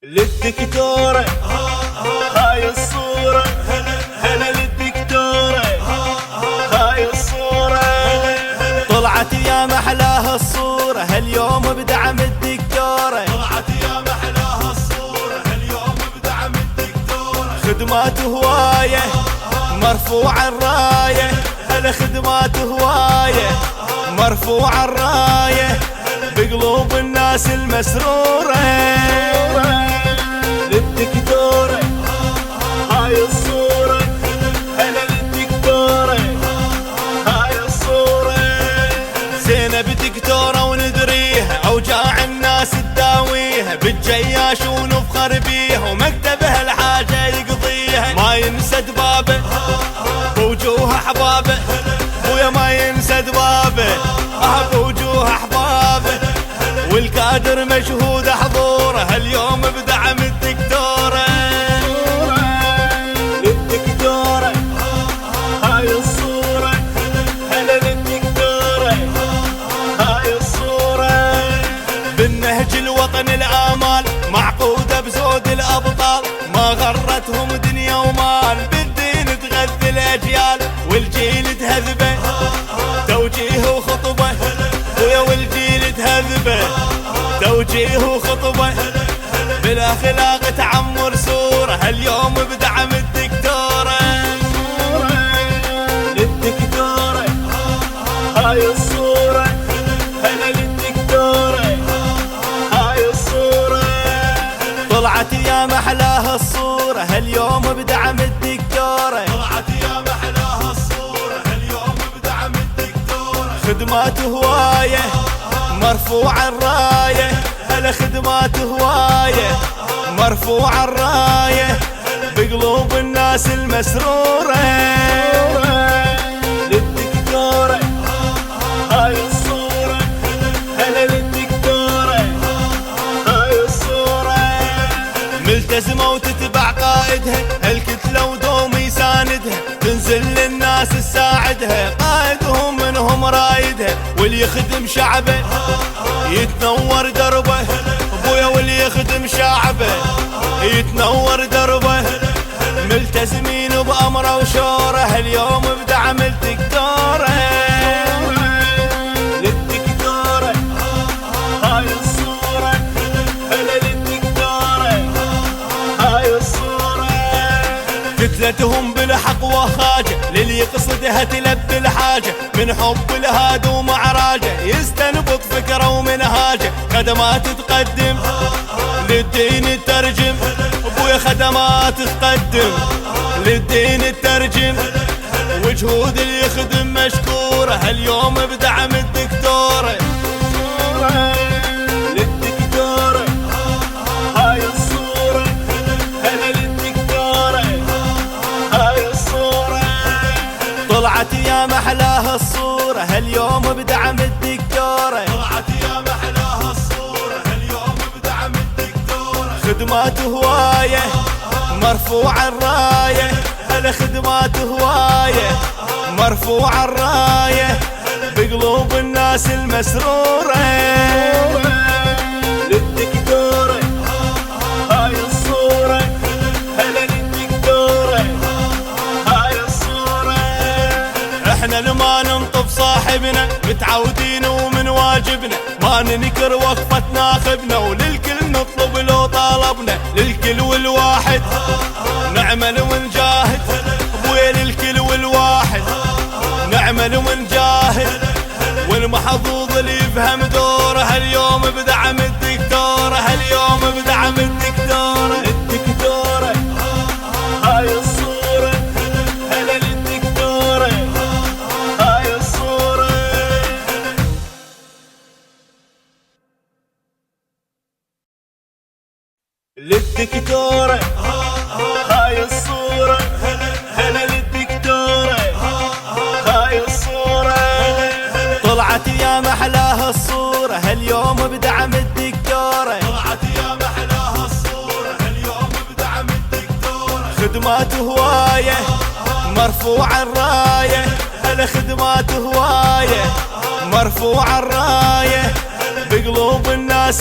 للدكتورة هاي الصورة، هلا للدكتورة هاي الصورة. طلعت يا محلاها الصورة هاليوم بدعم الدكتورة، طلعت يا محلاها الصورة هاليوم بدعم الدكتورة. خدمات هواية مرفوع الراية، هلا خدمات هواية مرفوع الراية بقلوب الناس المسرورة. للدكتورة هاي الصورة، هلا للدكتورة هاي الصورة. زينب دكتورة وندريها، أوجاع الناس تداويها، بالجياش ونفخر بيها، ومكتبها الحاجة يقضيها. ما ينسى دبابه بوجوه أحبابه، ويا ما ينسى دبابه بوجوه أحبابه، والكادر مشهود حضوره هاليوم بدعم الدكتورة. للدكتورة هاي الصورة، هلا للدكتورة هاي الصورة. بالنهج الوطن الآمال معقودة بزود الأبطال، ما غرتهم دنيا ومال، بالدين تغذي الأجيال والجيل تهذبه. توجيه وخطبه ويا والجيل تهذبه، توجيه وخطبه بالاخلاق تعمر صوره هاليوم بدعم الدكتوره. للدكتوره هاي الصوره، هلا للدكتوره هاي الصوره. طلعت يا محلاها الصوره هاليوم بدعم الدكتوره، طلعت يا محلاها الصورة هاليوم بدعم الدكتورة. خدمات هواية مرفوع الراية، هلا خدمات هواية مرفوع الراية بقلوب الناس المسرورة. للدكتورة هاي الصورة، هلا للدكتورة هاي الصورة. ملتزمة وتتبع قائدها هالكتلة ودوم يساندها، تنزل للناس تساعدها، قائدهم منهم رايدها، واللي يخدم شعبه يتنور دربه. ابويا واللي يخدم شعبه يتنور دربه، ملتزمين بأمره وشوره هاليوم بدعم الدكتورة. للدكتورة هاي الصورة، هلا للدكتورة هاي الصورة. كتلتهم بالحق وخاجة، للي يقصدها تلبي الحاجة، من حب الهاد ومعراجة يستنبط فكره ومنهاجه. خدمات تقدم للدين تترجم، ابويا خدمات تقدم للدين تترجم، وجهود اللي يخدم مشكوره هاليوم بدعم الدكتوره. للدكتوره هاي الصوره، هلا للدكتوره هاي الصوره. طلعت يا محلاها الصوره هاليوم بدعم الدكتوره، طلعت يا محلاها الصورة هاليوم بدعم الدكتورة. خدمات هواية مرفوع الراية، هلا خدمات هواية مرفوع الراية بقلوب الناس المسرورة. للدكتورة هاي الصورة، هلا للدكتورة هاي الصورة. احنا لما ننطب صاحبنا متعودين ومن واجبنا، ما ننكر وقفة ناخبنا، وللكل نطلب لو طالبنا، للكل والواحد نعمل ونجاهد. ابويا للكل والواحد نعمل ونجاهد، والمحظوظ اللي يفهم دوره هاليوم بدعم الدكتورة، هاليوم بدعم الدكتورة. الدكتورة هاي الصورة، هلا للدكتورة هاي الصورة. للدكتورة هاي الصورة، هلا للدكتورة هاي الصورة. طلعت يا محلاها الصورة هاليوم بدعم الدكتورة، طلعت يا محلاها الصورة هاليوم بدعم الدكتورة. خدمات هواية مرفوع الراية، هلا خدمات هواية مرفوع الراية بقلوب الناس